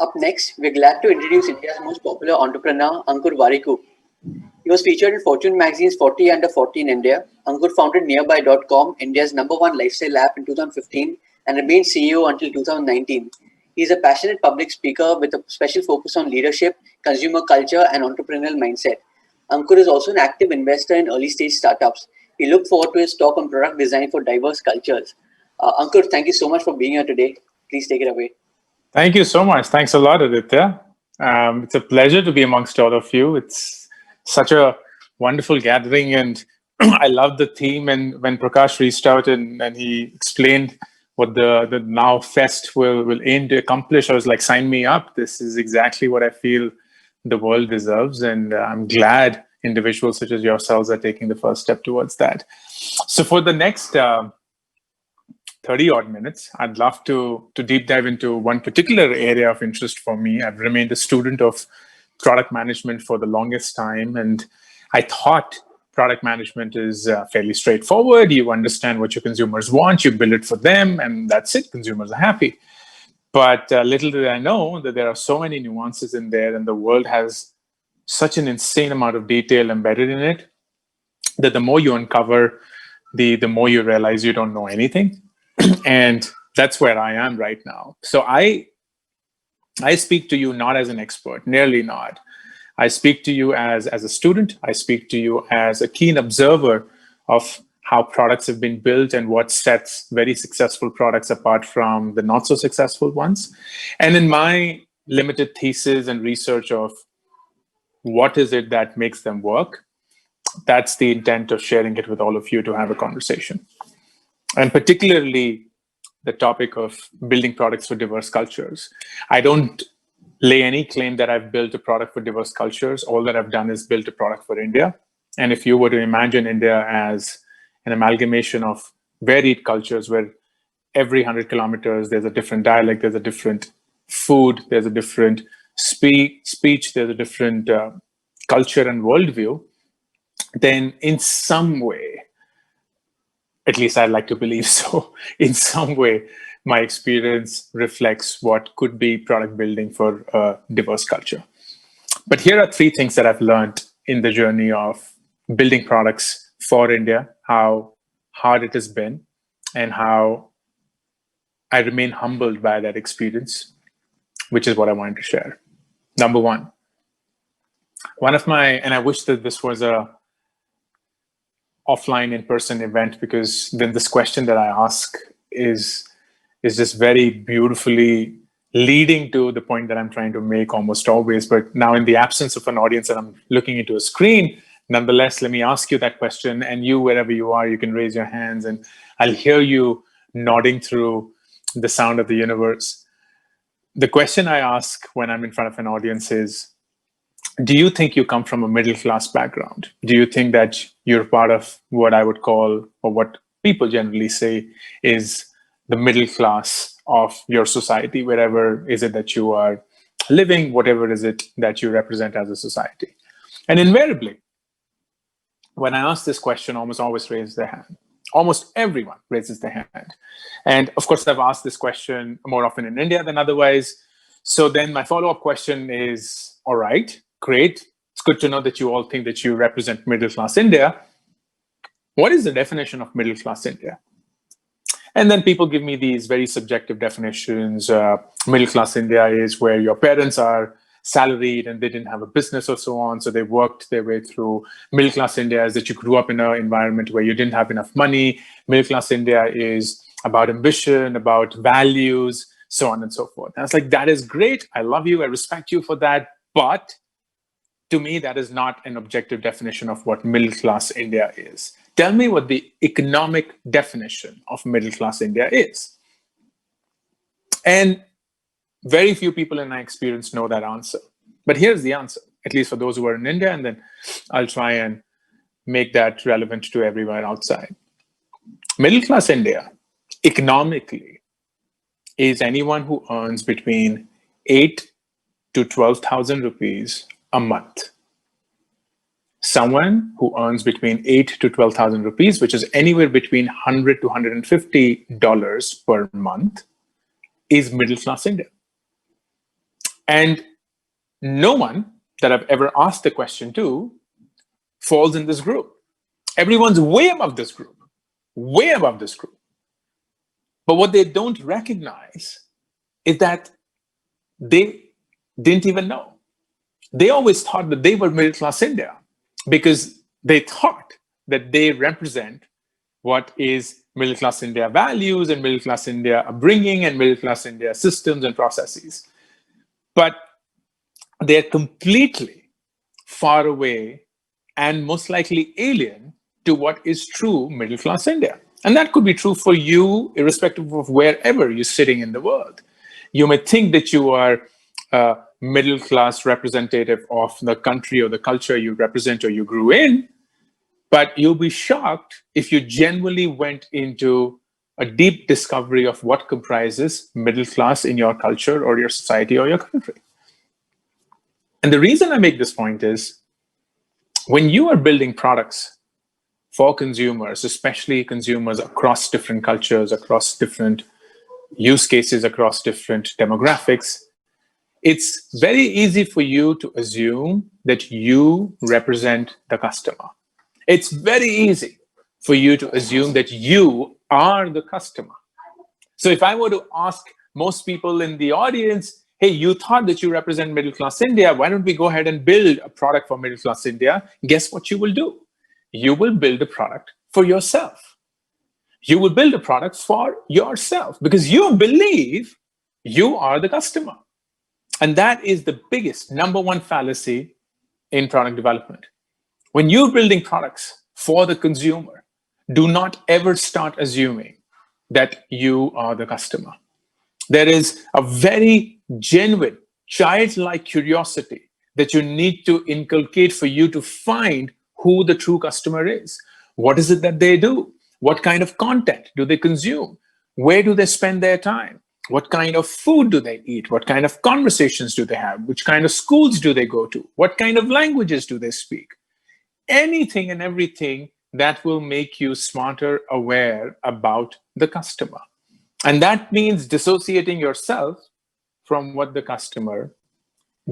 Up next, we're glad to introduce India's most popular entrepreneur, Ankur Warikoo. He was featured in Fortune magazine's 40 Under 40 in India. Ankur founded Nearby.com, India's #1 lifestyle app in 2015, and remained CEO until 2019. He is a passionate public speaker with a special focus on leadership, consumer culture, and entrepreneurial mindset. Ankur is also an active investor in early-stage startups. We look forward to his talk on product design for diverse cultures. Ankur, thank you so much for being here today. Please take it away. Thank you so much. Thanks a lot, Aditya. It's a pleasure to be amongst all of you. It's such a wonderful gathering, and I love the theme. And when Prakash reached out and he explained what the Now Fest will aim to accomplish, I was like, sign me up. This is exactly what I feel the world deserves, and I'm glad individuals such as yourselves are taking the first step towards that. So for the next 30 odd minutes, I'd love to deep dive into one particular area of interest for me. I've remained a student of product management for the longest time, and I thought product management is fairly straightforward. You understand what your consumers want, you build it for them, and that's it. Consumers are happy. But little did I know that there are so many nuances in there, and the world has such an insane amount of detail embedded in it that the more you uncover, the more you realize you don't know anything. And that's where I am right now. So I speak to you not as an expert, nearly not. I speak to you as a student. I speak to you as a keen observer of how products have been built and what sets very successful products apart from the not so successful ones. And in my limited thesis and research of what is it that makes them work, that's the intent of sharing it with all of you to have a conversation. And particularly the topic of building products for diverse cultures. I don't lay any claim that I've built a product for diverse cultures. All that I've done is built a product for India. And if you were to imagine India as an amalgamation of varied cultures where every 100 kilometers, there's a different dialect, there's a different food, there's a different speech, there's a different culture and worldview, then in some way, at least I'd like to believe so, in some way, my experience reflects what could be product building for a diverse culture. But here are 3 things that I've learned in the journey of building products for India, how hard it has been, and how I remain humbled by that experience, which is what I wanted to share. Number 1, and I wish that this was a offline in-person event, because then this question that I ask is just very beautifully leading to the point that I'm trying to make almost always. But now in the absence of an audience and I'm looking into a screen, nonetheless, let me ask you that question, and you, wherever you are, you can raise your hands and I'll hear you nodding through the sound of the universe. The question I ask when I'm in front of an audience is, do you think you come from a middle-class background? Do you think that you're part of what I would call, or what people generally say, is the middle class of your society, wherever is it that you are living, whatever is it that you represent as a society? And invariably, when I ask this question, almost always raise their hand. Almost everyone raises their hand. And of course, I've asked this question more often in India than otherwise. So then my follow-up question is, all right, great. It's good to know that you all think that you represent middle-class India. What is the definition of middle-class India? And then people give me these very subjective definitions. Middle-class India is where your parents are salaried and they didn't have a business or so on, so they worked their way through. Middle-class India is that you grew up in an environment where you didn't have enough money. Middle-class India is about ambition, about values, so on and so forth. And I was like, that is great. I love you. I respect you for that. But to me, that is not an objective definition of what middle-class India is. Tell me what the economic definition of middle-class India is. And very few people in my experience know that answer. But here's the answer, at least for those who are in India, and then I'll try and make that relevant to everyone outside. Middle-class India, economically, is anyone who earns between 8 to 12,000 rupees a month. Someone who earns between 8 to 12,000 rupees, which is anywhere between $100 to $150 per month, is middle-class India. And no one that I've ever asked the question to falls in this group. Everyone's way above this group, way above this group. But what they don't recognize is that they didn't even know. They always thought that they were middle class India because they thought that they represent what is middle class India values and middle class India upbringing and middle class India systems and processes. But they're completely far away and most likely alien to what is true middle class India. And that could be true for you, irrespective of wherever you're sitting in the world. You may think that you are a middle class representative of the country or the culture you represent or you grew in, but you'll be shocked if you genuinely went into a deep discovery of what comprises middle class in your culture or your society or your country. And the reason I make this point is when you are building products for consumers, especially consumers across different cultures, across different use cases, across different demographics, it's very easy for you to assume that you represent the customer. It's very easy for you to assume that you are the customer. So if I were to ask most people in the audience, hey, you thought that you represent middle class India, why don't we go ahead and build a product for middle class India? Guess what you will do? You will build a product for yourself. You will build a product for yourself because you believe you are the customer. And that is the biggest, number one fallacy in product development. When you're building products for the consumer, do not ever start assuming that you are the customer. There is a very genuine, childlike curiosity that you need to inculcate for you to find who the true customer is. What is it that they do? What kind of content do they consume? Where do they spend their time? What kind of food do they eat? What kind of conversations do they have? Which kind of schools do they go to? What kind of languages do they speak? Anything and everything that will make you smarter, aware about the customer. And that means dissociating yourself from what the customer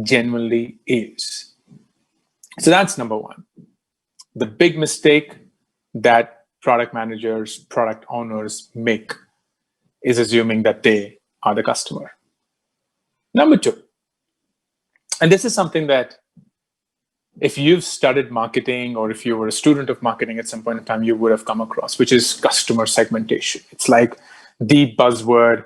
genuinely is. So that's number one. The big mistake that product managers, product owners make is assuming that they are the customer. Number two, and this is something that if you've studied marketing or if you were a student of marketing at some point in time, you would have come across, which is customer segmentation. It's like the buzzword,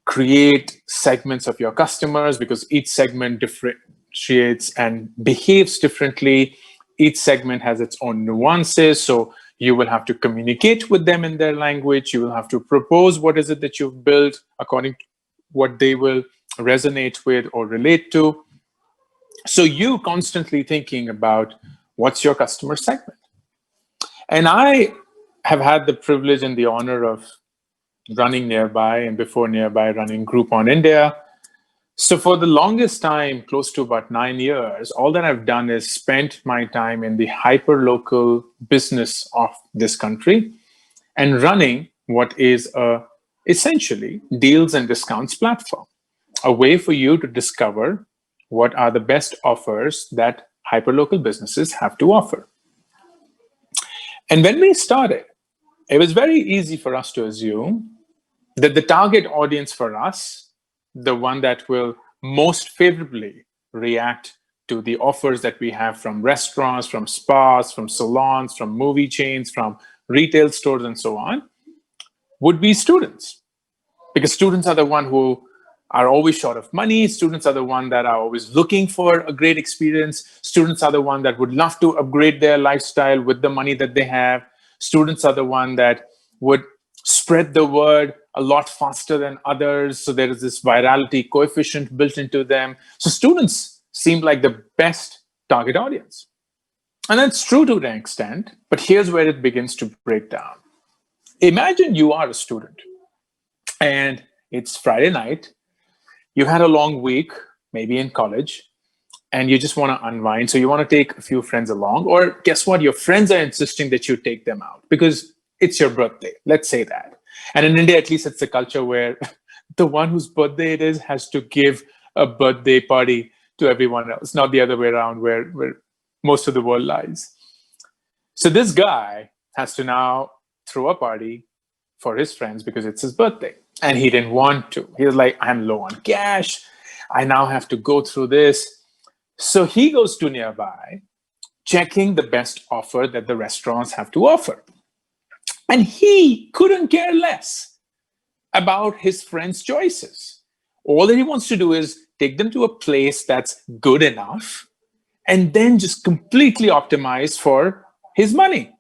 create segments of your customers because each segment differentiates and behaves differently. Each segment has its own nuances. So you will have to communicate with them in their language. You will have to propose what is it that you've built according to what they will resonate with or relate to. So you constantly thinking about what's your customer segment. And I have had the privilege and the honor of running Nearby and before Nearby running Groupon India. So for the longest time, close to about 9 years, all that I've done is spent my time in the hyper-local business of this country and running what is essentially deals and discounts platform, a way for you to discover what are the best offers that hyperlocal businesses have to offer. And when we started, it was very easy for us to assume that the target audience for us, the one that will most favorably react to the offers that we have from restaurants, from spas, from salons, from movie chains, from retail stores, and so on, would be students. Because students are the one who are always short of money. Students are the one that are always looking for a great experience. Students are the one that would love to upgrade their lifestyle with the money that they have. Students are the one that would spread the word a lot faster than others. So there is this virality coefficient built into them. So students seem like the best target audience. And that's true to an extent, but here's where it begins to break down. Imagine you are a student and it's Friday night. You had a long week, maybe in college, and you just want to unwind. So you want to take a few friends along, or guess what? Your friends are insisting that you take them out because it's your birthday. Let's say that. And in India, at least, it's a culture where the one whose birthday it is has to give a birthday party to everyone else, not the other way around where most of the world lies. So this guy has to now throw a party for his friends because it's his birthday. And he didn't want to. He was like, I'm low on cash. I now have to go through this. So he goes to nearby, checking the best offer that the restaurants have to offer. And he couldn't care less about his friends' choices. All that he wants to do is take them to a place that's good enough and then just completely optimize for his money,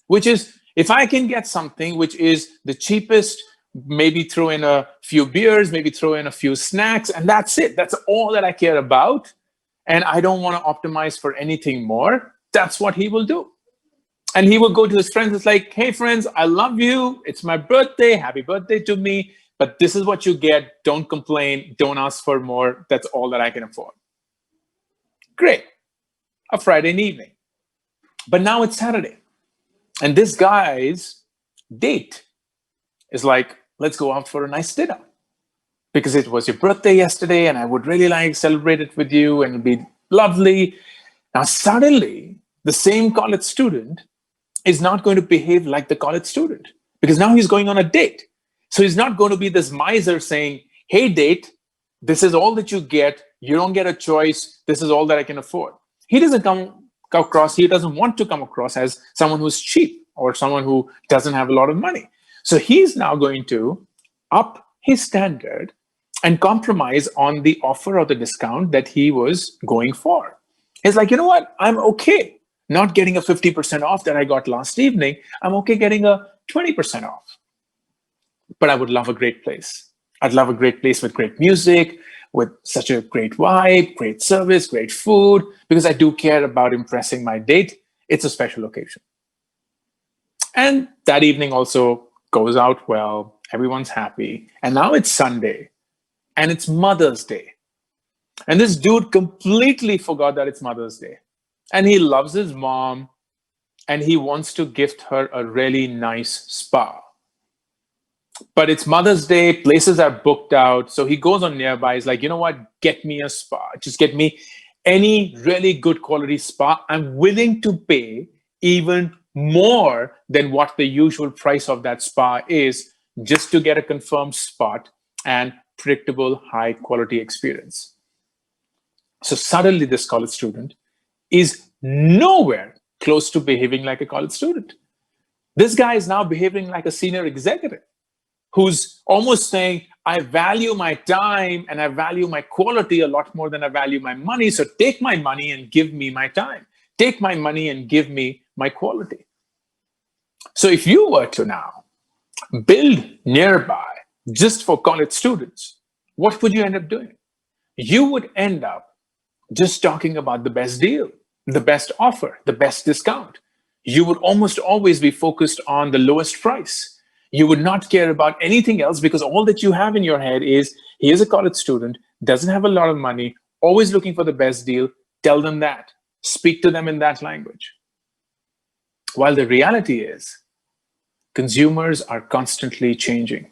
which is if I can get something which is the cheapest, maybe throw in a few beers, maybe throw in a few snacks, and that's it. That's all that I care about. And I don't want to optimize for anything more. That's what he will do. And he will go to his friends. It's like, hey, friends, I love you. It's my birthday. Happy birthday to me. But this is what you get. Don't complain. Don't ask for more. That's all that I can afford. Great. A Friday evening. But now it's Saturday. And this guy's date is like, let's go out for a nice dinner. Because it was your birthday yesterday and I would really like to celebrate it with you and it'd be lovely. Now, suddenly, the same college student is not going to behave like the college student because now he's going on a date. So he's not going to be this miser saying, hey, date, this is all that you get. You don't get a choice. This is all that I can afford. He doesn't come across, he doesn't want to come across as someone who's cheap or someone who doesn't have a lot of money. So he's now going to up his standard and compromise on the offer or the discount that he was going for. He's like, you know what? I'm okay not getting a 50% off that I got last evening. I'm okay getting a 20% off. But I would love a great place. I'd love a great place with great music, with such a great vibe, great service, great food, because I do care about impressing my date. It's a special occasion. And that evening also goes out well. Everyone's happy. And now it's Sunday and it's Mother's Day. And this dude completely forgot that it's Mother's Day. And he loves his mom and he wants to gift her a really nice spa. But it's Mother's Day, places are booked out. So he goes on nearby. He's like, you know what? Get me a spa. Just get me any really good quality spa. I'm willing to pay even more than what the usual price of that spa is just to get a confirmed spot and predictable high quality experience. So suddenly this college student is nowhere close to behaving like a college student. This guy is now behaving like a senior executive who's almost saying, I value my time and I value my quality a lot more than I value my money. So take my money and give me my time. Take my money and give me my quality. So if you were to now build nearby just for college students, what would you end up doing? You would end up just talking about the best deal, the best offer, the best discount. You would almost always be focused on the lowest price. You would not care about anything else because all that you have in your head is, he is a college student, doesn't have a lot of money, always looking for the best deal. Tell them that. Speak to them in that language. While the reality is, consumers are constantly changing.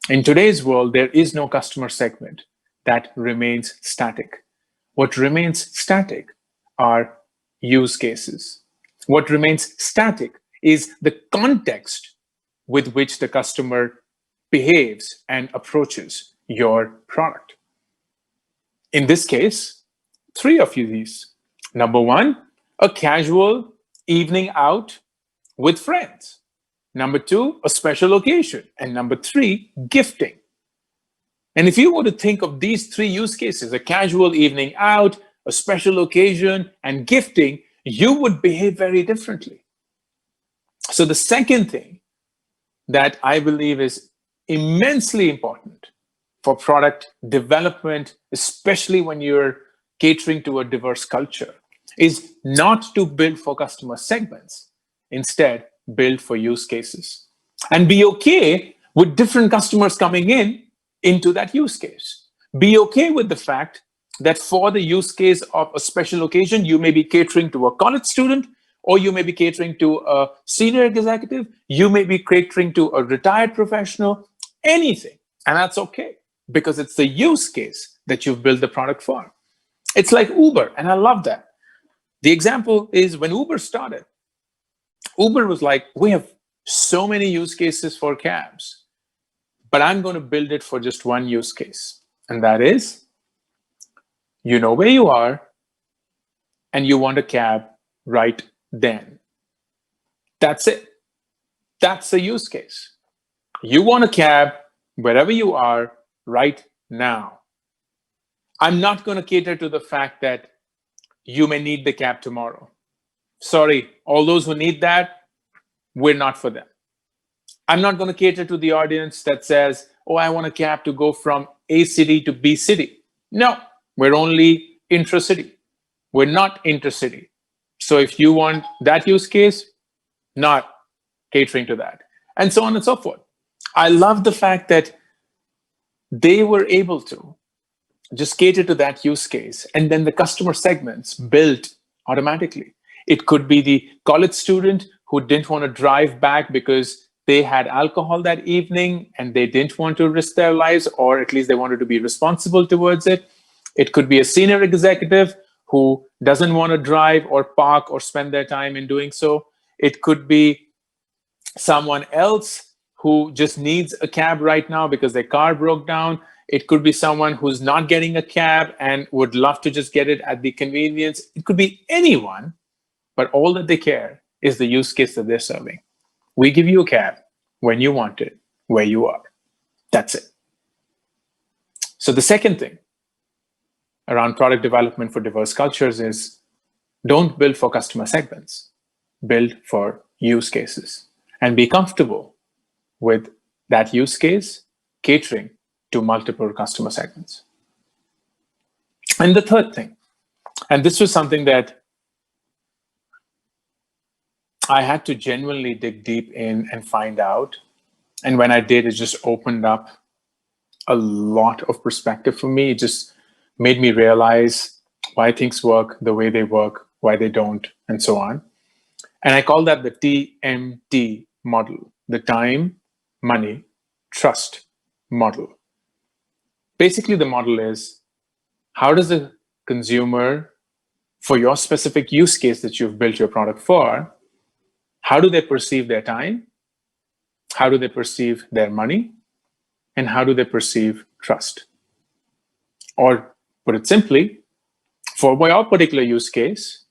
In today's world, there is no customer segment that remains static. What remains static are use cases. What remains static is the context with which the customer behaves and approaches your product. In this case, three of these. Number one, a casual evening out with friends. Number two, a special occasion. And number three, gifting. And if you were to think of these three use cases, a casual evening out, a special occasion, and gifting, you would behave very differently. So the second thing that I believe is immensely important for product development, especially when you're catering to a diverse culture, is not to build for customer segments. Instead, build for use cases. And be okay with different customers coming into that use case. Be okay with the fact that for the use case of a special occasion, you may be catering to a college student, or you may be catering to a senior executive, you may be catering to a retired professional, anything. And that's okay, because it's the use case that you've built the product for. It's like Uber, and I love that. The example is when Uber started, Uber was like, we have so many use cases for cabs, but I'm going to build it for just one use case. And that is, you know where you are and you want a cab right then. That's it. That's the use case. You want a cab wherever you are right now. I'm not going to cater to the fact that you may need the cab tomorrow. Sorry, all those who need that, we're not for them. I'm not going to cater to the audience that says, oh, I want a cab to go from A city to B city. No, we're only intra-city. We're not intercity. So if you want that use case, not catering to that, and so on and so forth. I love the fact that they were able to just cater to that use case, and then the customer segments built automatically. It could be the college student who didn't want to drive back because they had alcohol that evening and they didn't want to risk their lives, or at least they wanted to be responsible towards it. It could be a senior executive who doesn't want to drive or park or spend their time in doing so. It could be someone else who just needs a cab right now because their car broke down. It could be someone who's not getting a cab and would love to just get it at the convenience. It could be anyone, but all that they care is the use case that they're serving. We give you a cab when you want it, where you are. That's it. So the second thing around product development for diverse cultures is don't build for customer segments, build for use cases, and be comfortable with that use case catering to multiple customer segments. And the third thing, and this was something that I had to genuinely dig deep in and find out. And when I did, it just opened up a lot of perspective for me. It just made me realize why things work the way they work, why they don't, and so on. And I call that the TMT model, the time, money, trust model. Basically, the model is, how does the consumer, for your specific use case that you've built your product for, how do they perceive their time? How do they perceive their money? And how do they perceive trust? Or put it simply, for your particular use case,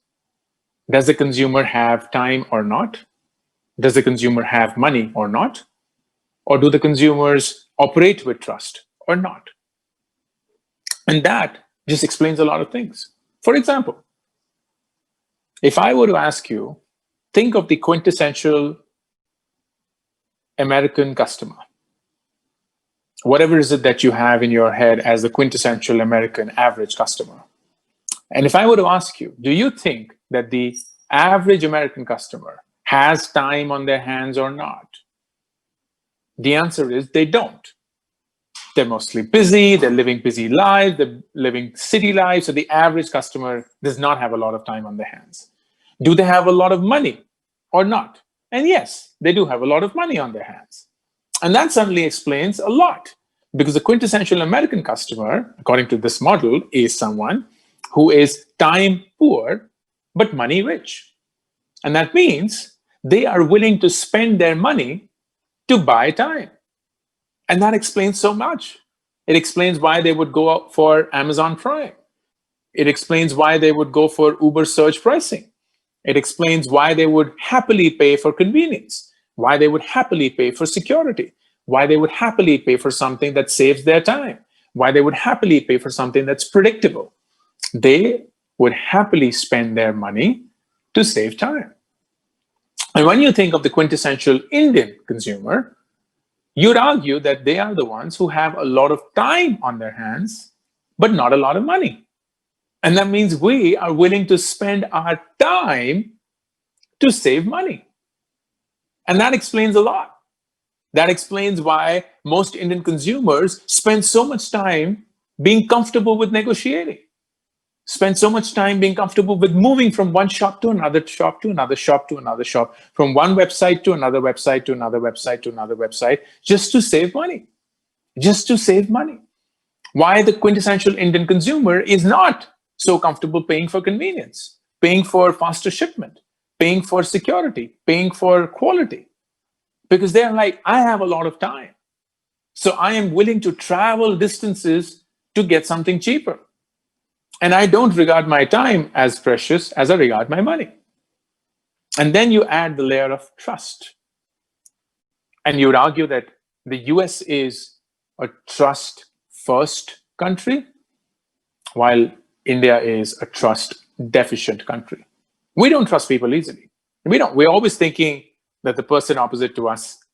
does the consumer have time or not? Does the consumer have money or not? Or do the consumers operate with trust or not? And that just explains a lot of things. For example, if I were to ask you, think of the quintessential American customer. Whatever is it that you have in your head as the quintessential American average customer. And if I were to ask you, do you think that the average American customer has time on their hands or not? The answer is they don't. They're mostly busy, they're living busy lives, they're living city lives, so the average customer does not have a lot of time on their hands. Do they have a lot of money or not? And yes, they do have a lot of money on their hands. And that suddenly explains a lot, because the quintessential American customer, according to this model, is someone who is time poor, but money rich. And that means they are willing to spend their money to buy time. And that explains so much. It explains why they would go out for Amazon Prime. It explains why they would go for Uber surge pricing. It explains why they would happily pay for convenience, why they would happily pay for security, why they would happily pay for something that saves their time, why they would happily pay for something that's predictable. They would happily spend their money to save time. And when you think of the quintessential Indian consumer, you'd argue that they are the ones who have a lot of time on their hands, but not a lot of money. And that means we are willing to spend our time to save money. And that explains a lot. That explains why most Indian consumers spend so much time being comfortable with negotiating, spend so much time being comfortable with moving from one shop to another shop to another shop to another shop, from one website to another website to another website to another website, just to save money. Just to save money. Why the quintessential Indian consumer is not so comfortable paying for convenience, paying for faster shipment, paying for security, paying for quality. Because they're like, I have a lot of time. So I am willing to travel distances to get something cheaper. And I don't regard my time as precious as I regard my money. And then you add the layer of trust. And you would argue that the US is a trust first country, while India is a trust deficient country. We don't trust people easily. We're always thinking that the person opposite to us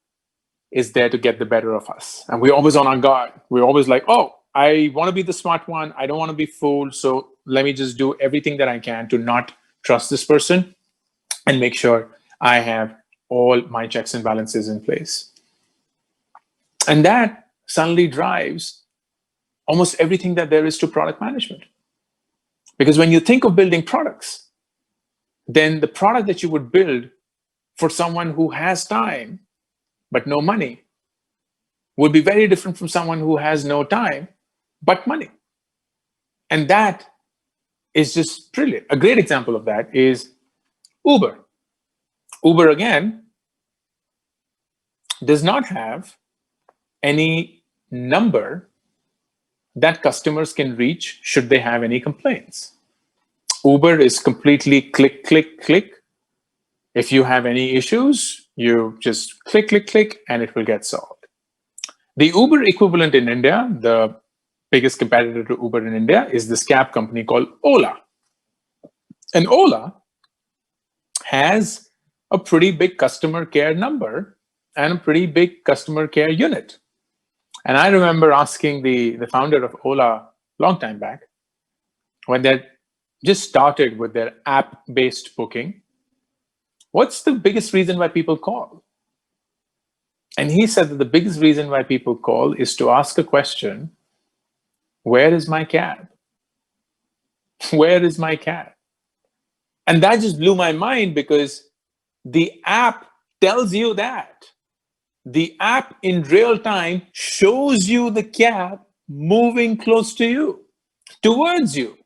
is there to get the better of us. And we're always on our guard. We're always like, oh, I want to be the smart one. I don't want to be fooled. So let me just do everything that I can to not trust this person and make sure I have all my checks and balances in place. And that suddenly drives almost everything that there is to product management. Because when you think of building products, then the product that you would build for someone who has time but no money would be very different from someone who has no time but money. And that is just brilliant. A great example of that is Uber. Uber, again, does not have any number that customers can reach should they have any complaints. Uber is completely click, click, click. If you have any issues, you just click, click, click, and it will get solved. The Uber equivalent in India, the biggest competitor to Uber in India, is this cab company called Ola. And Ola has a pretty big customer care number and a pretty big customer care unit. And I remember asking the founder of Ola a long time back, when they just started with their app-based booking, what's the biggest reason why people call? And he said that the biggest reason why people call is to ask a question, where is my cab? Where is my cab? And that just blew my mind because the app tells you that. The app in real time shows you the cab moving close to you, towards you.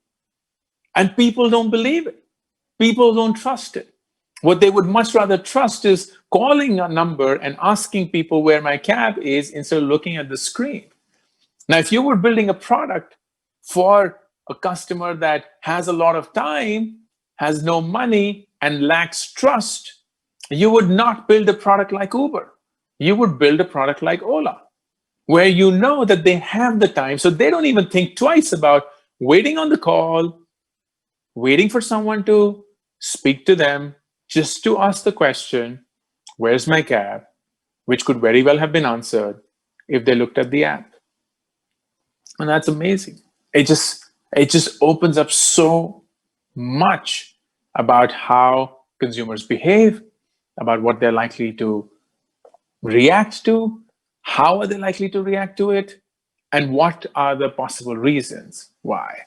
And people don't believe it. People don't trust it. What they would much rather trust is calling a number and asking people where my cab is instead of looking at the screen. Now, if you were building a product for a customer that has a lot of time, has no money, and lacks trust, you would not build a product like Uber. You would build a product like Ola, where you know that they have the time, so they don't even think twice about waiting on the call, waiting for someone to speak to them, just to ask the question, where's my cab? Which could very well have been answered if they looked at the app. And that's amazing. It just opens up so much about how consumers behave, about what they're likely to react to, how are they likely to react to it, and what are the possible reasons why.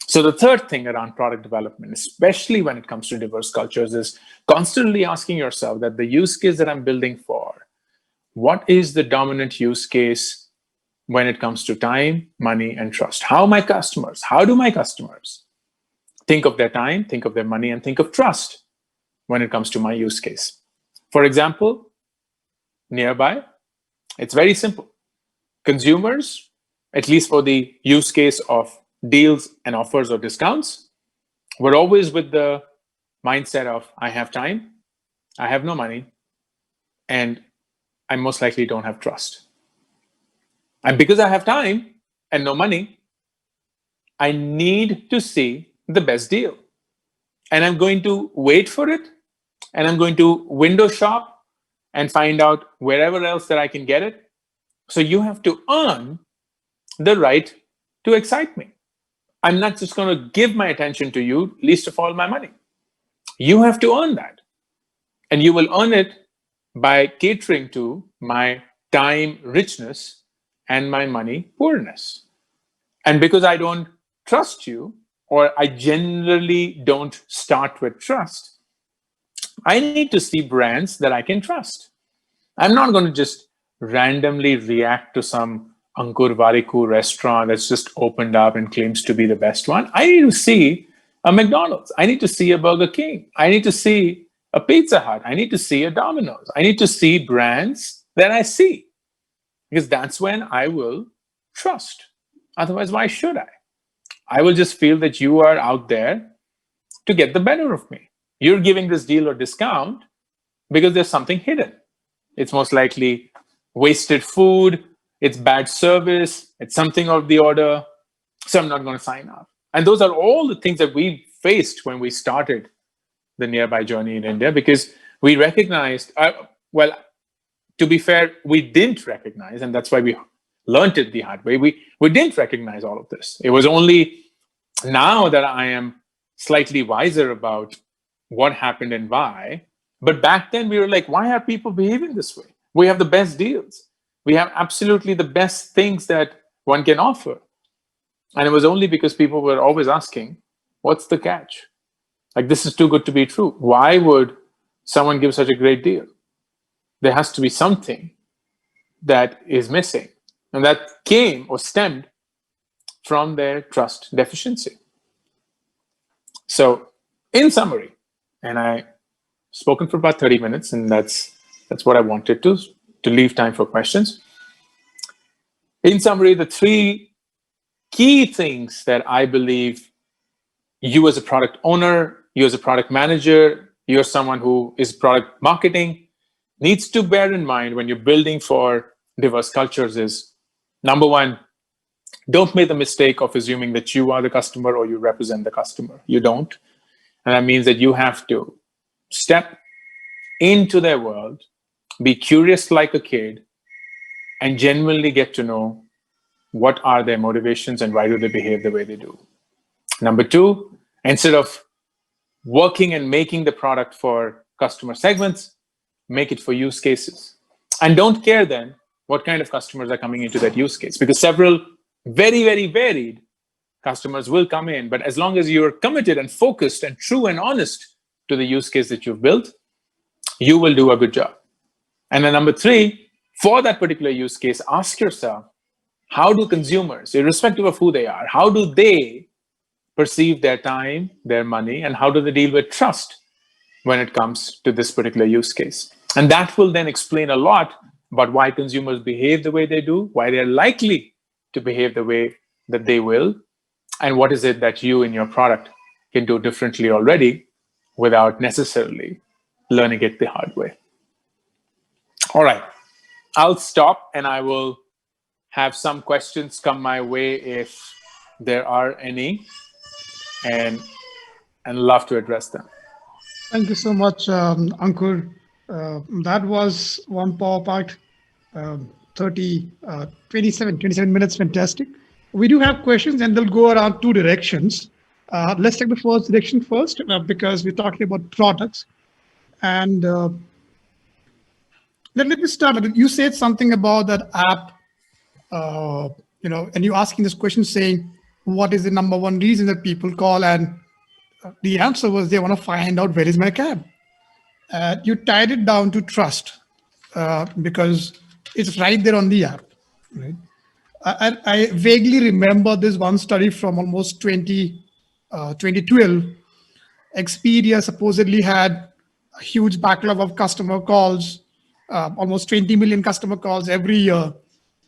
So the third thing around product development, especially when it comes to diverse cultures, is constantly asking yourself that the use case that I'm building for, what is the dominant use case when it comes to time, money, and trust? How do my customers think of their time, think of their money, and think of trust when it comes to my use case? For example, nearby, it's very simple. Consumers, at least for the use case of deals and offers or discounts, we're always with the mindset of, I have time, I have no money, and I most likely don't have trust. And because I have time and no money, I need to see the best deal. And I'm going to wait for it, and I'm going to window shop and find out wherever else that I can get it. So you have to earn the right to excite me. I'm not just going to give my attention to you, least of all my money. You have to earn that. And you will earn it by catering to my time richness and my money poorness. And because I don't trust you, or I generally don't start with trust, I need to see brands that I can trust. I'm not going to just randomly react to some Ankur Warikoo restaurant that's just opened up and claims to be the best one. I need to see a McDonald's. I need to see a Burger King. I need to see a Pizza Hut. I need to see a Domino's. I need to see brands that I see, because that's when I will trust. Otherwise, why should I? I will just feel that you are out there to get the better of me. You're giving this deal or discount because there's something hidden. It's most likely wasted food, it's bad service, it's something of the order, so I'm not going to sign up. And those are all the things that we faced when we started the Nearby journey in India, because we recognized, well, to be fair, we didn't recognize, and that's why we learned it the hard way. We didn't recognize all of this. It was only now that I am slightly wiser about what happened and why. But back then we were like, why are people behaving this way? We have the best deals. We have absolutely the best things that one can offer. And it was only because people were always asking, what's the catch? Like, this is too good to be true. Why would someone give such a great deal? There has to be something that is missing. And that came or stemmed from their trust deficiency. So, in summary, and I spoken for about 30 minutes, and that's what I wanted to leave time for questions. In summary, the three key things that I believe you as a product owner, you as a product manager, you're someone who is product marketing, needs to bear in mind when you're building for diverse cultures is, number one, don't make the mistake of assuming that you are the customer or you represent the customer. You don't. And that means that you have to step into their world, be curious like a kid, and genuinely get to know what are their motivations and why do they behave the way they do. Number two, instead of working and making the product for customer segments, make it for use cases. And don't care then what kind of customers are coming into that use case, because several very, very varied customers will come in. But as long as you're committed and focused and true and honest to the use case that you've built, you will do a good job. And then number three, for that particular use case, ask yourself, how do consumers, irrespective of who they are, how do they perceive their time, their money, and how do they deal with trust when it comes to this particular use case? And that will then explain a lot about why consumers behave the way they do, why they're likely to behave the way that they will, and what is it that you in your product can do differently already without necessarily learning it the hard way. All right, I'll stop and I will have some questions come my way if there are any, and love to address them. Thank you so much, Ankur. That was one power pack, 27 minutes, fantastic. We do have questions and they'll go around two directions. Let's take the first direction first because we're talking about products. And let me start. You said something about that app, and you're asking this question saying, what is the number one reason that people call? And the answer was they want to find out where is my cab. You tied it down to trust because it's right there on the app. Right? I vaguely remember this one study from almost 2012. Expedia supposedly had a huge backlog of customer calls, almost 20 million customer calls every year.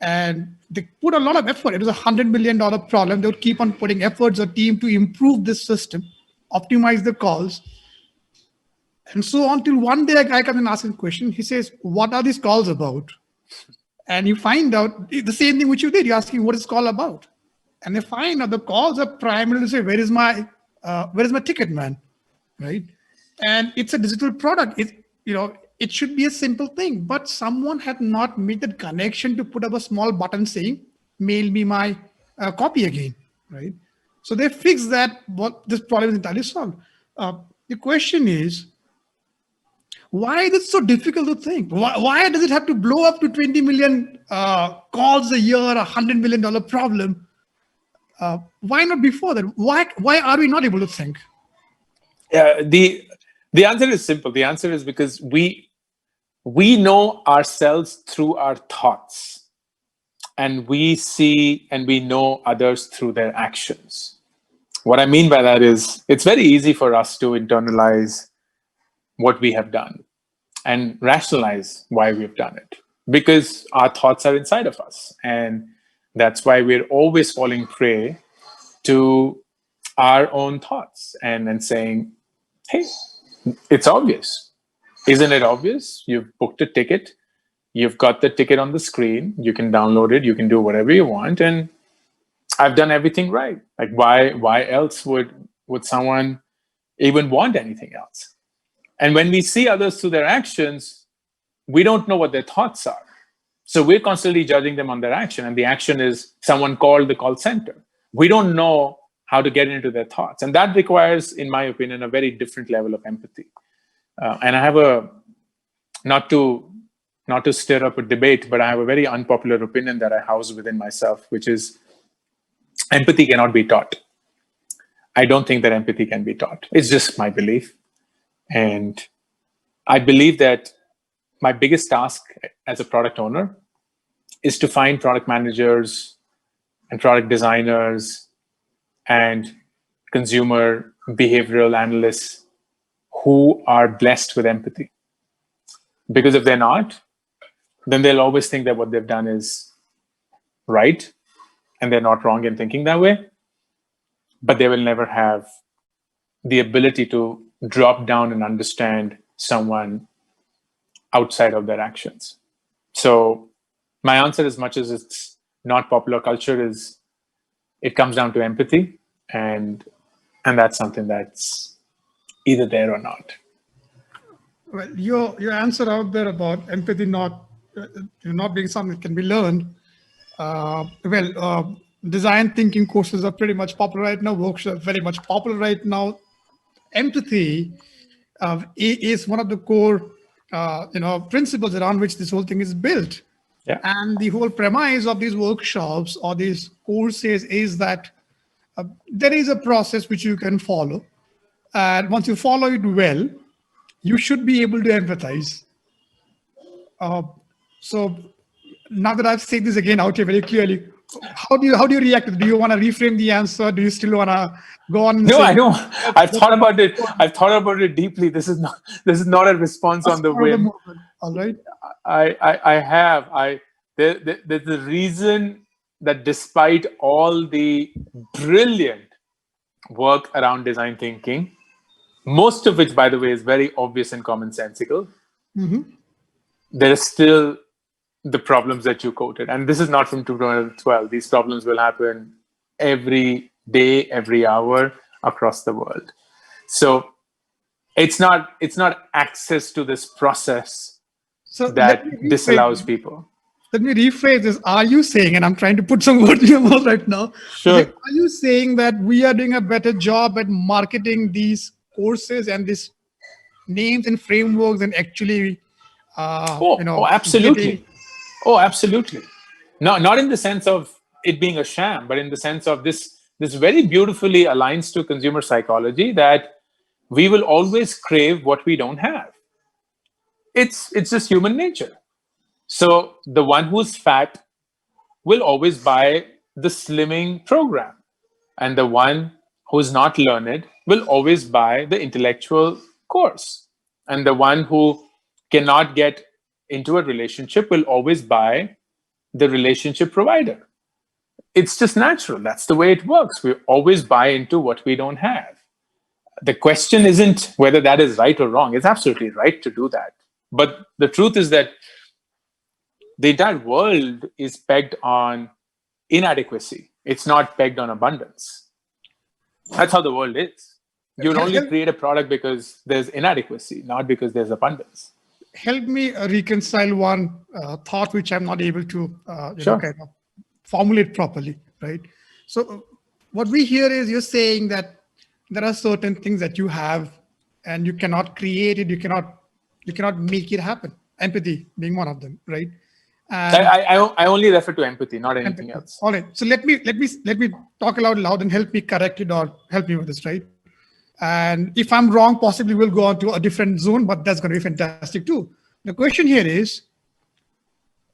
And they put a lot of effort. It was $100 million problem. They would keep on putting efforts, a team to improve this system, optimize the calls. And so until one day a guy comes and asks a question, he says, what are these calls about? And you find out the same thing which you did. You're asking what is this call about? And they find out the calls are primarily to say, where is my ticket, man? Right? And it's a digital product. It should be a simple thing, but someone had not made that connection to put up a small button saying, mail me my copy again, right? So they fixed that, what this problem is entirely solved. The question is, why is it so difficult to think? Why does it have to blow up to 20 million calls a year, $100 million problem? Why not before that? Why are we not able to think? The answer is simple. The answer is because we know ourselves through our thoughts. and we see and we know others through their actions. What I mean by that is it's very easy for us to internalize what we have done and rationalize why we've done it, because our thoughts are inside of us. And that's why we're always falling prey to our own thoughts and saying, hey, it's obvious. Isn't it obvious? You've booked a ticket. You've got the ticket on the screen. You can download it. You can do whatever you want. And I've done everything right. Like, why else would someone even want anything else? And when we see others through their actions, we don't know what their thoughts are. So we're constantly judging them on their action. And the action is someone called the call center. We don't know how to get into their thoughts. And that requires, in my opinion, a very different level of empathy. And I have not to stir up a debate, but I have a very unpopular opinion that I house within myself, which is empathy cannot be taught. I don't think that empathy can be taught. It's just my belief. And I believe that my biggest task as a product owner is to find product managers and product designers and consumer behavioral analysts who are blessed with empathy. Because if they're not, then they'll always think that what they've done is right, and they're not wrong in thinking that way. But they will never have the ability to drop down and understand someone outside of their actions. So my answer, as much as it's not popular culture, is it comes down to empathy, and that's something that's either there or not. Well, your answer out there about empathy not being something that can be learned. Design thinking courses are pretty much popular right now. Workshops are very much popular right now. Empathy is one of the core principles around which this whole thing is built. Yeah. And the whole premise of these workshops or these courses is that there is a process which you can follow. And once you follow it well, you should be able to empathize. So now that I've said this again out here very clearly, how do you react? Do you want to reframe the answer? Do you still want to go on? No, I don't. I've thought about it. I've thought about it deeply. This is not a response on the whim. All right. I have. There's a reason that despite all the brilliant work around design thinking, most of which, by the way, is very obvious and commonsensical, there are still the problems that you quoted. And this is not from 2012. These problems will happen every day, every hour across the world. So it's not access to this process that disallows people. Let me rephrase this. Are you saying, and I'm trying to put some words in your mouth right now, sure. Are you saying that we are doing a better job at marketing these courses and these names and frameworks and actually, absolutely. Absolutely. No, not in the sense of it being a sham, but in the sense of this very beautifully aligns to consumer psychology that we will always crave what we don't have. It's just human nature. So the one who's fat will always buy the slimming program, and the one who's not learned will always buy the intellectual course, and the one who cannot get into a relationship will always buy the relationship provider. It's just natural. That's the way it works. We always buy into what we don't have. The question isn't whether that is right or wrong. It's absolutely right to do that. But the truth is that the entire world is pegged on inadequacy. It's not pegged on abundance. That's how the world is. You'll only create a product because there's inadequacy, not because there's abundance. Help me reconcile one thought which I'm not able to formulate properly, right? So what we hear is you're saying that there are certain things that you have and you cannot create it, you cannot make it happen. Empathy being one of them, right? I only refer to empathy, not anything else. All right. So let me talk aloud loud and help me correct it or help me with this, right? And if I'm wrong, possibly we'll go on to a different zone, but that's going to be fantastic too. The question here is,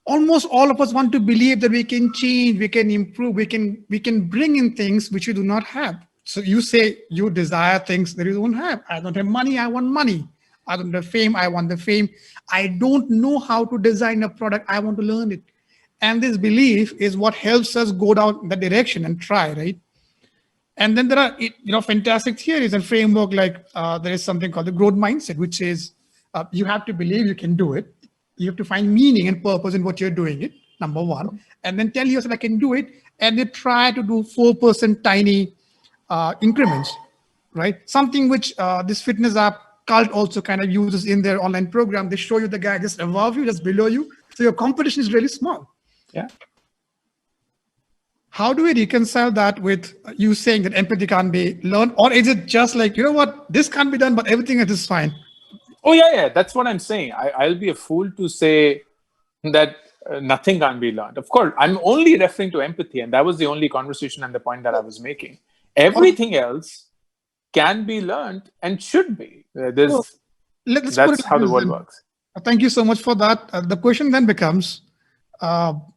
almost all of us want to believe that we can change, we can improve, we can bring in things which we do not have. So you say you desire things that you don't have. I don't have money, I want money. I don't have fame, I want the fame. I don't know how to design a product, I want to learn it. And this belief is what helps us go down that direction and try, right? And then there are fantastic theories and framework like there is something called the growth mindset, which is you have to believe you can do it. You have to find meaning and purpose in what you're doing it, number one, and then tell yourself I can do it, and they try to do 4% tiny increments, right? Something which this fitness app Cult also kind of uses in their online program. They show you the guy just above you, just below you, so your competition is really small. Yeah. How do we reconcile that with you saying that empathy can't be learned? Or is it just like, you know what, this can't be done, but everything else is fine? Oh, yeah. That's what I'm saying. I'll be a fool to say that nothing can be learned. Of course, I'm only referring to empathy, and that was the only conversation and the point that I was making. Everything else can be learned and should be. Let's put it That's like how the this world then. works. Thank you so much for that. The question then becomes, all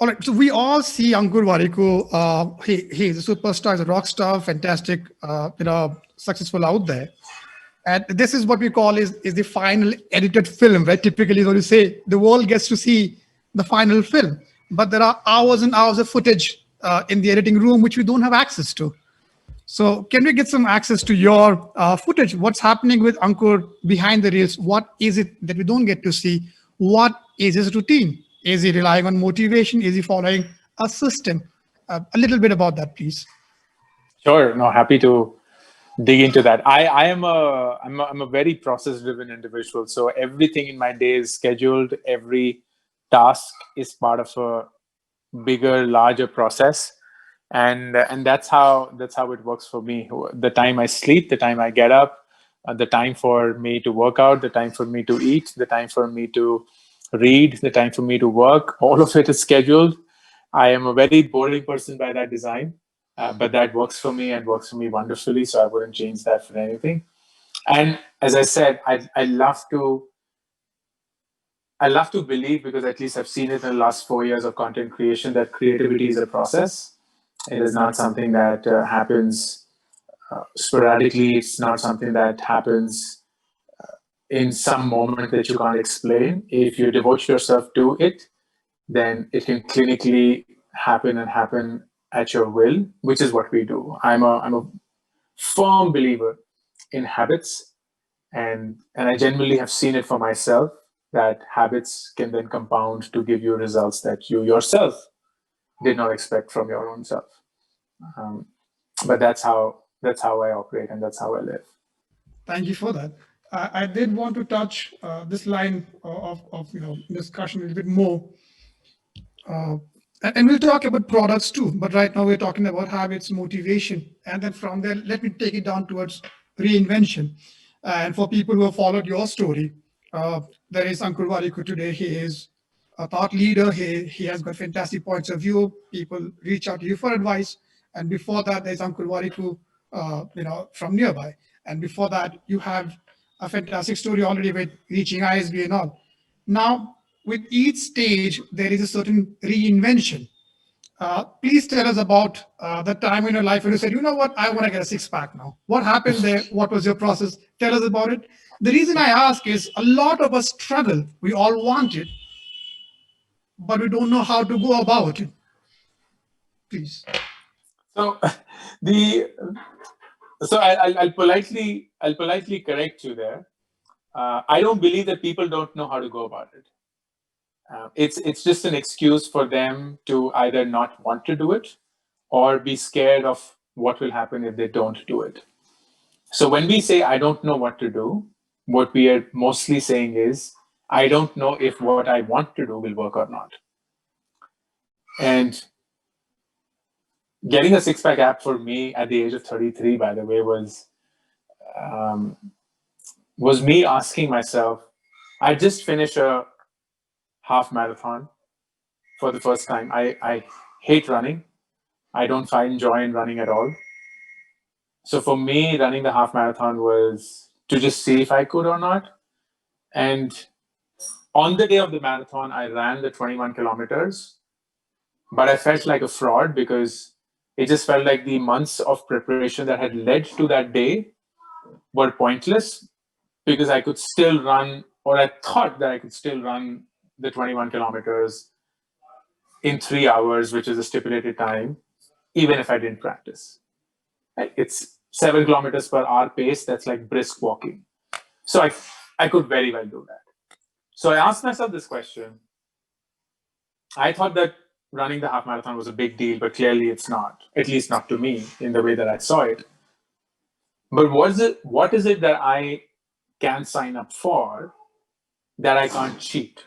right, so we all see Ankur Warikoo. He's a superstar, he's a rock star, fantastic, successful out there. And this is what we call is the final edited film, right? Typically, when you say the world gets to see the final film, but there are hours and hours of footage in the editing room which we don't have access to. So can we get some access to your footage? What's happening with Ankur behind the reels? What is it that we don't get to see? What is his routine? Is he relying on motivation? Is he following a system? A little bit about that, please. Sure. No, happy to dig into that. I'm a very process driven individual. So everything in my day is scheduled. Every task is part of a bigger, larger process. And that's how it works for me. The time I sleep, the time I get up, the time for me to work out, the time for me to eat, the time for me to read, the time for me to work, all of it is scheduled. I am a very boring person by that design, but that works for me and works for me wonderfully. So I wouldn't change that for anything. And as I said, I love to believe, because at least I've seen it in the last 4 years of content creation, that creativity is a process. It is not something that happens sporadically. It's not something that happens in some moment that you can't explain. If you devote yourself to it, then it can clinically happen and happen at your will, which is what we do. I'm a firm believer in habits, and I genuinely have seen it for myself that habits can then compound to give you results that you yourself did not expect from your own self. But that's how I operate, and that's how I live. Thank you for that. I did want to touch this line of discussion a little bit more, and we'll talk about products too. But right now we're talking about habits, motivation, and then from there, let me take it down towards reinvention. And for people who have followed your story, there is Ankur Warikoo today. He is a thought leader. He has got fantastic points of view. People reach out to you for advice. And before that, there's Ankur Warikoo, from nearby. And before that, you have a fantastic story already with reaching ISB and all. Now, with each stage, there is a certain reinvention. Please tell us about the time in your life when you said, you know what, I want to get a six-pack now. What happened there? What was your process? Tell us about it. The reason I ask is a lot of us struggle. We all want it, but we don't know how to go about it. Please. So I'll politely correct you there. I don't believe that people don't know how to go about it. It's just an excuse for them to either not want to do it or be scared of what will happen if they don't do it. So when we say I don't know what to do, what we are mostly saying is I don't know if what I want to do will work or not. And getting a six-pack app for me at the age of 33, by the way, was me asking myself, I just finished a half marathon for the first time. I hate running. I don't find joy in running at all. So for me, running the half marathon was to just see if I could or not. And On the day of the marathon, I ran the 21 kilometers, but I felt like a fraud because it just felt like the months of preparation that had led to that day were pointless because I could still run, or I thought that I could still run the 21 kilometers in 3 hours, which is a stipulated time, even if I didn't practice. It's 7 kilometers per hour pace. That's like brisk walking. So I could very well do that. So I asked myself this question. I thought that running the half marathon was a big deal, but clearly it's not, at least not to me in the way that I saw it. But what is it that I can sign up for that I can't cheat?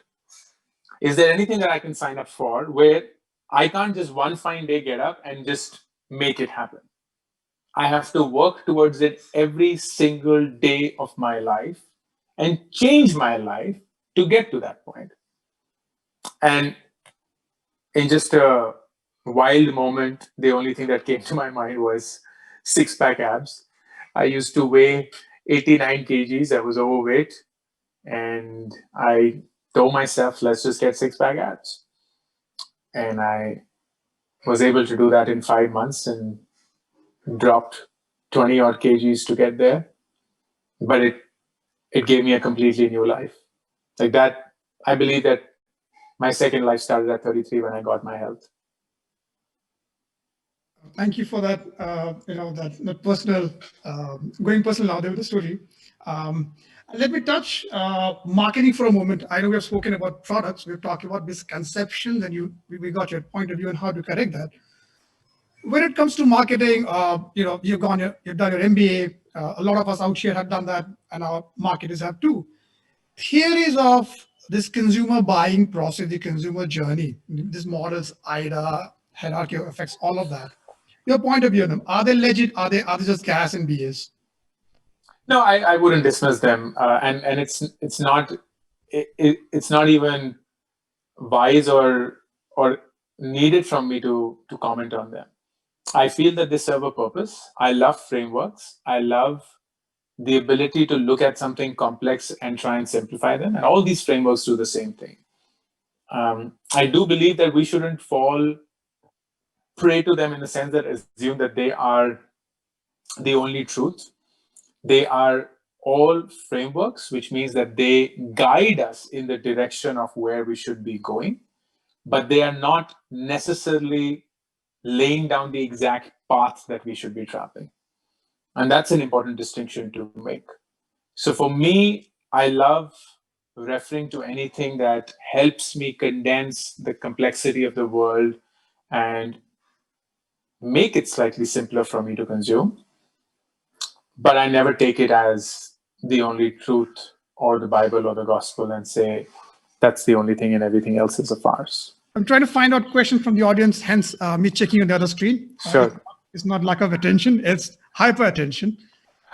Is there anything that I can sign up for where I can't just one fine day get up and just make it happen? I have to work towards it every single day of my life and change my life to get to that point. And in just a wild moment, the only thing that came to my mind was six-pack abs. I used to weigh 89 kgs. I was overweight. And I told myself, let's just get six-pack abs. And I was able to do that in 5 months and dropped 20 odd kgs to get there. But it gave me a completely new life. Like that, I believe that my second life started at 33 when I got my health. Thank you for that. That personal, going personal now there with the story. Let me touch marketing for a moment. I know we have spoken about products. We've talked about misconceptions, and we got your point of view on how to correct that. When it comes to marketing, you've done your MBA. A lot of us out here have done that, and our marketers have too. Theories of this consumer buying process, the consumer journey, these models, IDA, hierarchy of effects, all of that. Your point of view on them, are they legit? Are they just gas and BS? No, I wouldn't dismiss them, and it's not even wise or needed from me to comment on them. I feel that they serve a purpose. I love frameworks. I love the ability to look at something complex and try and simplify them, and all these frameworks do the same thing. I do believe that we shouldn't fall prey to them in the sense that assume that they are the only truth. They are all frameworks, which means that they guide us in the direction of where we should be going, but they are not necessarily laying down the exact path that we should be traveling. And that's an important distinction to make. So for me, I love referring to anything that helps me condense the complexity of the world and make it slightly simpler for me to consume. But I never take it as the only truth or the Bible or the gospel and say that's the only thing and everything else is a farce. I'm trying to find out questions from the audience, hence me checking on the other screen. Sure. It's not lack of attention, it's hyper attention.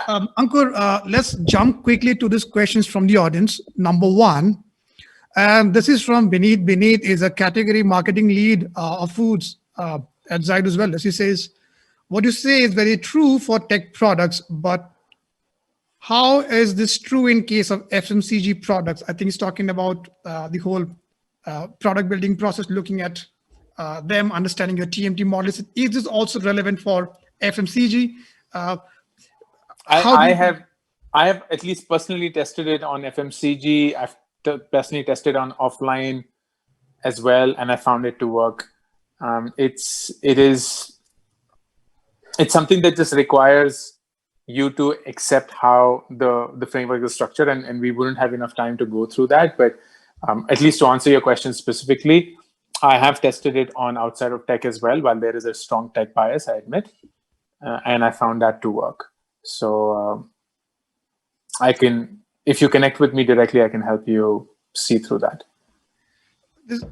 Ankur, let's jump quickly to these questions from the audience. Number one, and this is from Beneath. Beneath is a category marketing lead of foods at Zide as well. As he says, what you say is very true for tech products, but how is this true in case of FMCG products? I think he's talking about the whole product building process, looking at them, understanding your TMT models. Is this also relevant for FMCG? I have at least personally tested it on FMCG. I've personally tested on offline as well, and I found it to work. It's something that just requires you to accept how the framework is structured, and we wouldn't have enough time to go through that. But at least to answer your question specifically, I have tested it on outside of tech as well, while there is a strong tech bias, I admit, and I found that to work. So if you connect with me directly, I can help you see through that.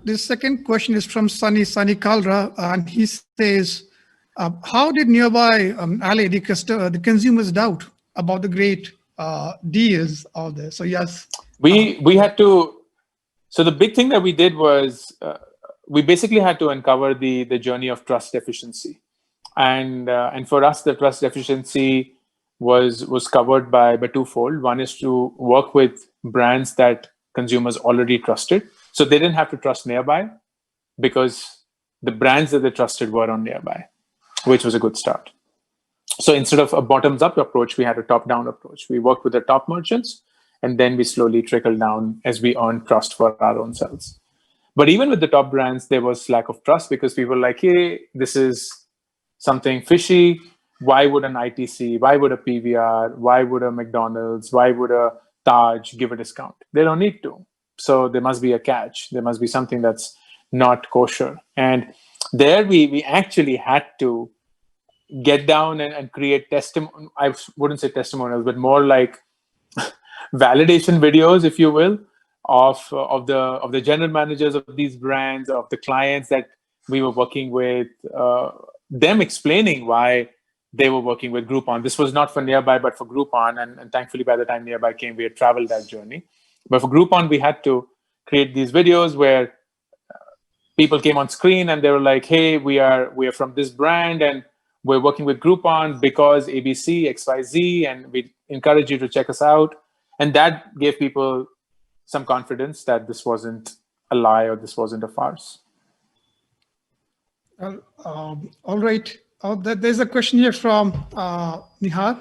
This second question is from Sunny Kalra, and he says, how did nearby allay the consumers' doubt about the great deals out there? So yes, we had to. So the big thing that we did was we basically had to uncover the journey of trust deficiency, and for us, the trust deficiency was covered by twofold. One is to work with brands that consumers already trusted. So they didn't have to trust Nearby because the brands that they trusted were on Nearby, which was a good start. So instead of a bottoms-up approach, we had a top-down approach. We worked with the top merchants, and then we slowly trickled down as we earned trust for our own selves. But even with the top brands, there was lack of trust because people were like, hey, this is something fishy. Why would an ITC, why would a PVR, why would a McDonald's, why would a Taj give a discount? They don't need to. So there must be a catch. There must be something that's not kosher. And there we actually had to get down and create I wouldn't say testimonials, but more like validation videos, if you will, of the general managers of these brands, of the clients that we were working with, them explaining why they were working with Groupon. This was not for Nearby, but for Groupon. And thankfully, by the time Nearby came, we had traveled that journey. But for Groupon, we had to create these videos where people came on screen and they were like, hey, we are from this brand and we're working with Groupon because ABC, XYZ, and we encourage you to check us out. And that gave people some confidence that this wasn't a lie or this wasn't a farce. All right. There's a question here from Nihar.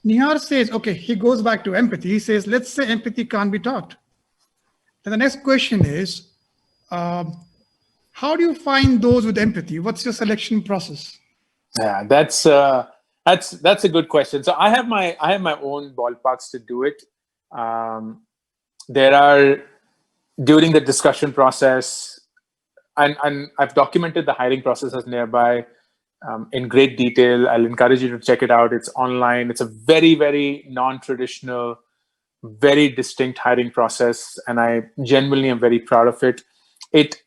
Nihar says, okay, he goes back to empathy. He says, let's say empathy can't be taught. And the next question is, how do you find those with empathy? What's your selection process? Yeah, that's a good question. So I have my own ballparks to do it. There are, during the discussion process, and I've documented the hiring process as Nearby in great detail. I'll encourage you to check it out. It's online. It's a very, very non-traditional, very distinct hiring process, and I genuinely am very proud of it. It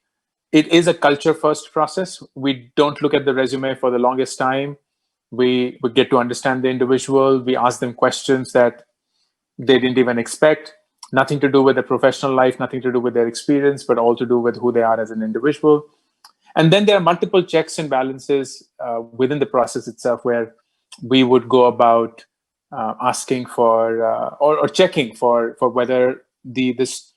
is a culture-first process. We don't look at the resume for the longest time. We get to understand the individual. We ask them questions that they didn't even expect. Nothing to do with their professional life, nothing to do with their experience, but all to do with who they are as an individual. And then there are multiple checks and balances within the process itself where we would go about asking for or checking for whether this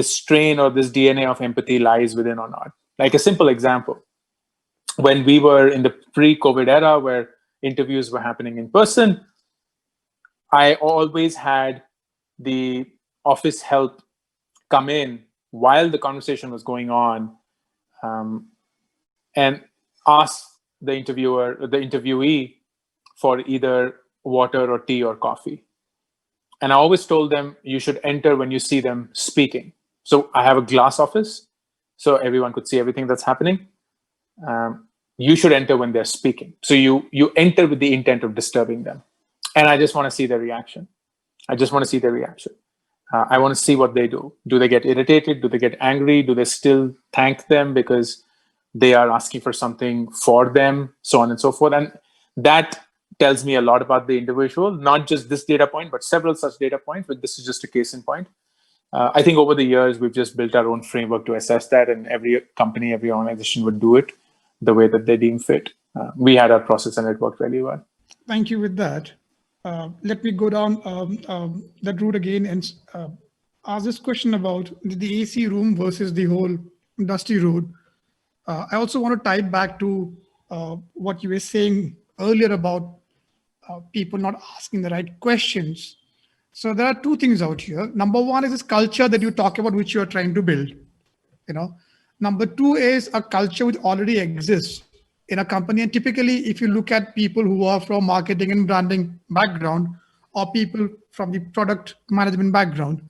strain or this DNA of empathy lies within or not. Like a simple example, when we were in the pre-COVID era where interviews were happening in person, I always had the office help come in while the conversation was going on and ask the interviewee for either water or tea or coffee. And I always told them, you should enter when you see them speaking. So I have a glass office, so everyone could see everything that's happening. You should enter when they're speaking. So you enter with the intent of disturbing them. And I just want to see their reaction. I want to see what they do. Do they get irritated? Do they get angry? Do they still thank them because they are asking for something for them, so on and so forth? And that tells me a lot about the individual, not just this data point, but several such data points, but this is just a case in point. I think over the years, we've just built our own framework to assess that, and every company, every organization would do it the way that they deem fit. We had our process and it worked really well. Thank you with that. Let me go down that route again and ask this question about the AC room versus the whole industry room. I also want to tie it back to what you were saying earlier about people not asking the right questions. So there are two things out here. Number one is this culture that you talk about, which you're trying to build. Number two is a culture which already exists in a company. And typically, if you look at people who are from marketing and branding background or people from the product management background,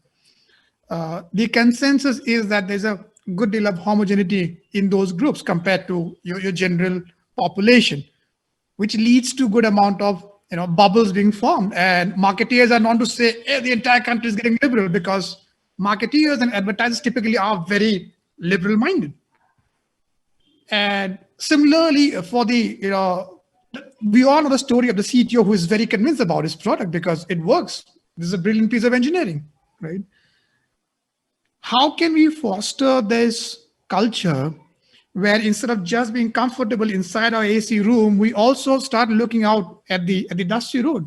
the consensus is that there's a good deal of homogeneity in those groups compared to your general population, which leads to good amount of bubbles being formed. And marketeers are known to say, hey, the entire country is getting liberal, because marketeers and advertisers typically are very liberal minded. And similarly, for the, we all know the story of the CTO who is very convinced about his product because it works. This is a brilliant piece of engineering, right? How can we foster this culture where instead of just being comfortable inside our AC room, we also start looking out at the dusty road?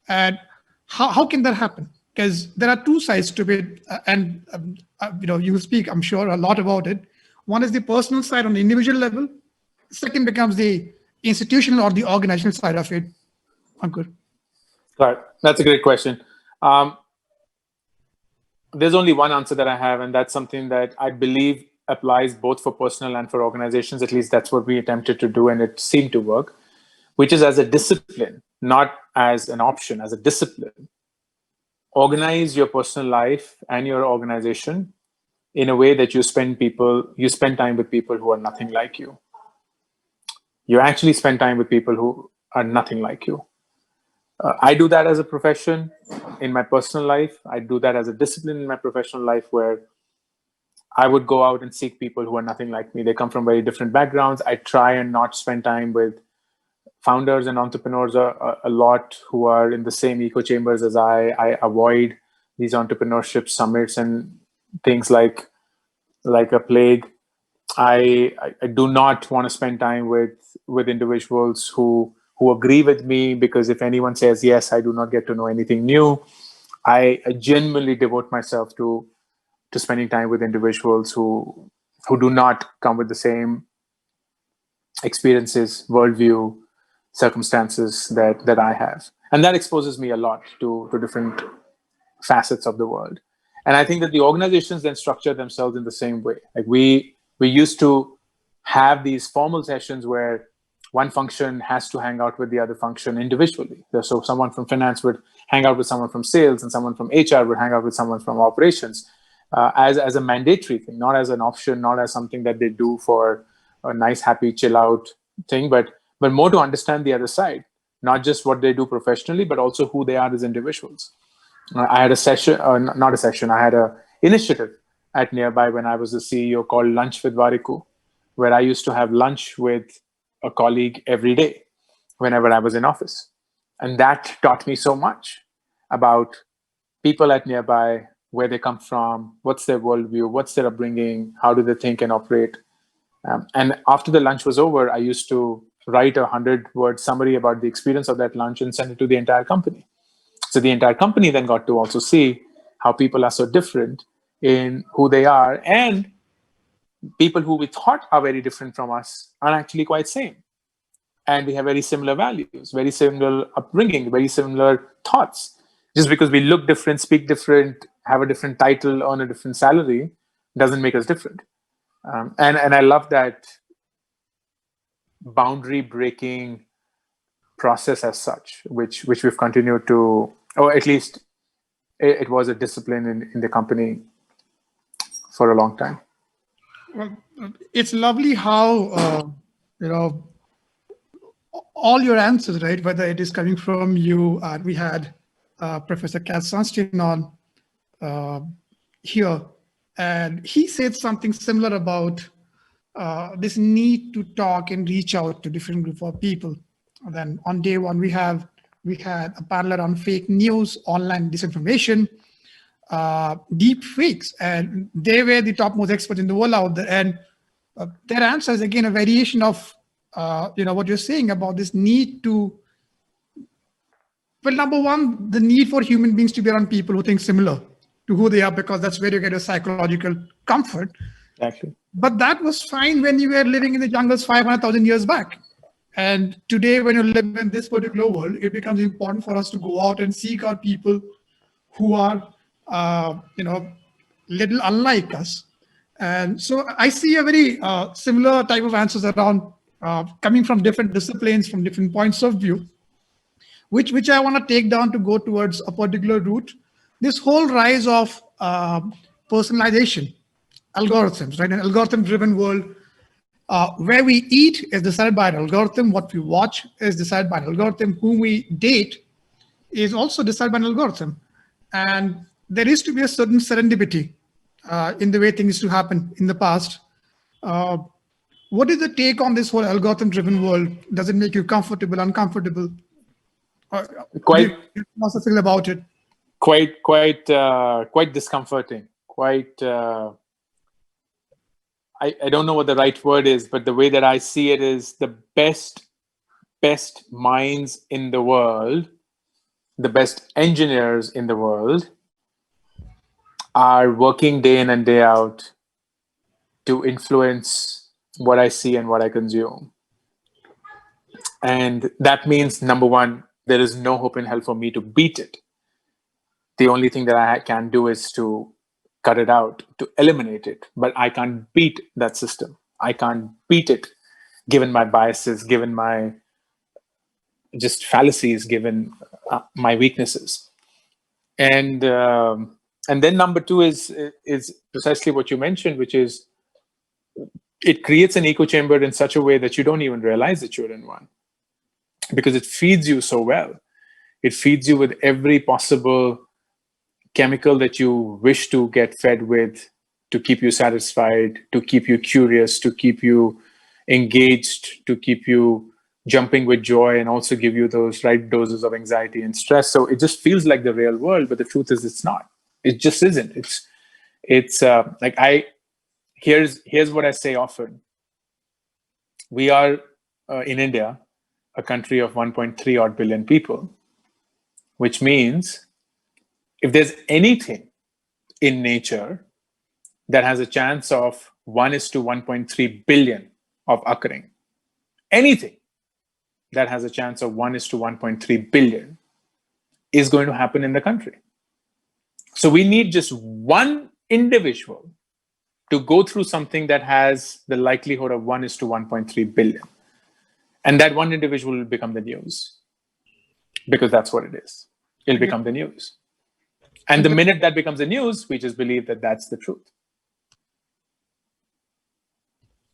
And how can that happen? because there are two sides to it, and you will speak, I'm sure, a lot about it. One is the personal side on the individual level. Second becomes the institutional or the organizational side of it. Ankur. Right. That's a great question. There's only one answer that I have, and that's something that I believe applies both for personal and for organizations. At least that's what we attempted to do, and it seemed to work, which is as a discipline, not as an option, as a discipline. Organize your personal life and your organization in a way that you spend time with people who are nothing like you. You actually spend time with people who are nothing like you. I do that as a profession in my personal life. I do that as a discipline in my professional life, where I would go out and seek people who are nothing like me. They come from very different backgrounds. I try and not spend time with founders and entrepreneurs a lot who are in the same echo chambers as I. I avoid these entrepreneurship summits and things like a plague. I do not want to spend time with individuals who agree with me, because if anyone says yes, I do not get to know anything new. I genuinely devote myself to spending time with individuals who do not come with the same experiences, worldview, circumstances that I have. And that exposes me a lot to different facets of the world. And I think that the organizations then structure themselves in the same way. Like we used to have these formal sessions where one function has to hang out with the other function individually. So someone from finance would hang out with someone from sales, and someone from HR would hang out with someone from operations, as a mandatory thing, not as an option, not as something that they do for a nice, happy, chill out thing, but more to understand the other side, not just what they do professionally, but also who they are as individuals. I had a session, not a session, I had an initiative at Nearby when I was the CEO called Lunch with Warikoo, where I used to have lunch with a colleague every day whenever I was in office. And that taught me so much about people at Nearby, where they come from, what's their worldview, what's their upbringing, how do they think and operate. And after the lunch was over, I used to write a 100-word summary about the experience of that lunch and send it to the entire company. So the entire company then got to also see how people are so different in who they are, and people who we thought are very different from us are actually quite same. And we have very similar values, very similar upbringing, very similar thoughts. Just because we look different, speak different, have a different title, earn a different salary, doesn't make us different. And I love that boundary breaking process as such, which we've continued to, or at least it was a discipline in the company for a long time. Well, it's lovely how all your answers, right? Whether it is coming from you, we had Professor Kat Sunstein on here, and he said something similar about this need to talk and reach out to different group of people. And then on day one, we had a panel around fake news, online disinformation, deep fakes, and they were the topmost experts in the world out there. And their answer is again a variation of what you're saying about this need to. Well, number one, the need for human beings to be around people who think similar to who they are, because that's where you get a psychological comfort. Exactly. But that was fine when you were living in the jungles 500,000 years back. And today, when you live in this particular world, it becomes important for us to go out and seek out people who are, little unlike us. And so I see a very similar type of answers around coming from different disciplines, from different points of view, which I want to take down to go towards a particular route. This whole rise of personalization, algorithms, right? An algorithm-driven world, where we eat is decided by an algorithm, what we watch is decided by an algorithm, whom we date is also decided by an algorithm. And there is to be a certain serendipity in the way things used to happen in the past. What is the take on this whole algorithm-driven world? Does it make you comfortable, uncomfortable? Quite Feel about it. Quite discomforting. Quite. I don't know what the right word is, but the way that I see it is the best minds in the world, the best engineers in the world are working day in and day out to influence what I see and what I consume. And that means, number one, there is no hope in hell for me to beat it. The only thing that I can do is to cut it out, to eliminate it. But I can't beat that system. I can't beat it, given my biases, given my just fallacies, given my weaknesses. And then number two is precisely what you mentioned, which is it creates an echo chamber in such a way that you don't even realize that you're in one, because it feeds you so well. It feeds you with every possible chemical that you wish to get fed with, to keep you satisfied, to keep you curious, to keep you engaged, to keep you jumping with joy, and also give you those right doses of anxiety and stress. So it just feels like the real world, but the truth is it's not. It just isn't. It's like here's what I say often. We are in India, a country of 1.3 odd billion people, which means if there's anything in nature that has a chance of 1:1.3 billion of occurring, anything that has a chance of 1:1.3 billion is going to happen in the country. So we need just one individual to go through something that has the likelihood of 1:1.3 billion. And that one individual will become the news, because that's what it is. It'll become the news. And the minute that becomes the news, we just believe that that's the truth.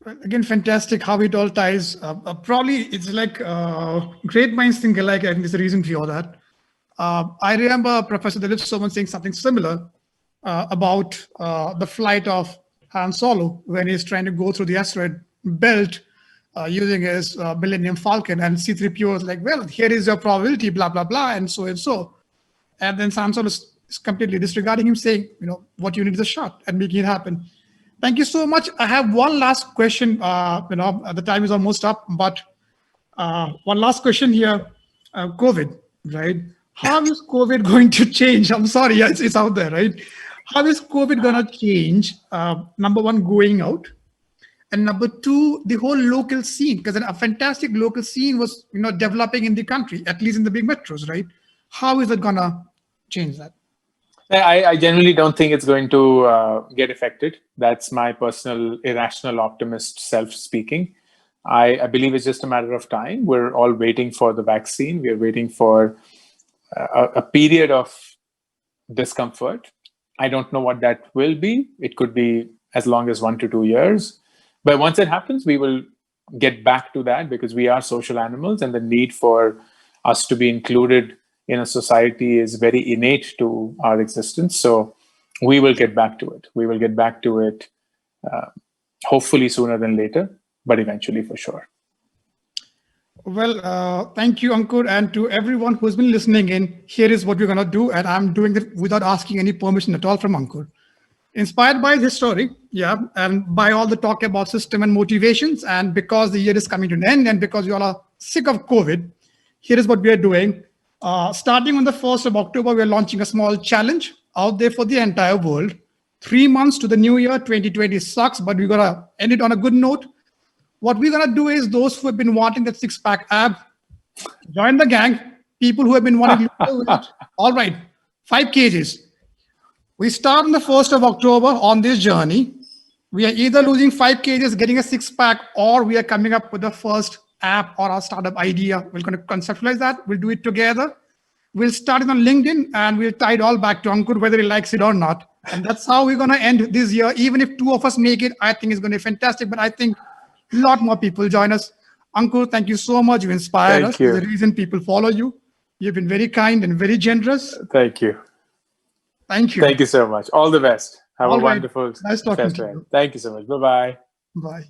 Again, fantastic how it all ties. Probably it's like great minds think alike. I think there's a reason for that. I remember Professor Dilip Soman saying something similar about the flight of Han Solo when he's trying to go through the asteroid belt using his Millennium Falcon, and C-3PO was like, well, here is your probability, blah, blah, blah, and so and so. And then Han Solo is completely disregarding him, saying, what you need is a shot and making it happen. Thank you so much. I have one last question. The time is almost up, but one last question here. COVID, right? How is COVID going to change? I'm sorry, it's out there, right? How is COVID going to change? Number one, going out. And number two, the whole local scene, because a fantastic local scene was, developing in the country, at least in the big metros, right? How is it going to change that? I generally don't think it's going to get affected. That's my personal irrational optimist self speaking. I believe it's just a matter of time. We're all waiting for the vaccine. We're waiting for a period of discomfort. I don't know what that will be. It could be as long as 1 to 2 years. But once it happens, we will get back to that, because we are social animals, and the need for us to be included in a society is very innate to our existence. So we will get back to it. We will get back to it, hopefully sooner than later, but eventually for sure. Well, thank you, Ankur. And to everyone who's been listening in, here is what we're going to do. And I'm doing it without asking any permission at all from Ankur. Inspired by this story, and by all the talk about system and motivations, and because the year is coming to an end, and because you all are sick of COVID, here is what we are doing. Starting on the 1st of October, we're launching a small challenge out there for the entire world. 3 months to the new year, 2020 sucks, but we're going to end it on a good note. What we're going to do is those who have been wanting that six-pack ab, join the gang. People who have been wanting to lose weight, all right, 5 kgs. We start on the 1st of October on this journey. We are either losing 5 kgs, getting a six-pack, or we are coming up with the first app or our startup idea. We're going to conceptualize that. We'll do it together. We'll start it on LinkedIn, and we'll tie it all back to Ankur, whether he likes it or not. And that's how we're going to end this year. Even if 2 of us make it, I think it's going to be fantastic. But I think a lot more people join us. Ankur, thank you so much. You inspired us. You. There's a reason people follow you. You've been very kind and very generous. Thank you. Thank you. Thank you so much. All the best. Have a wonderful Nice talking to you. Thank you so much. Bye-bye. Bye.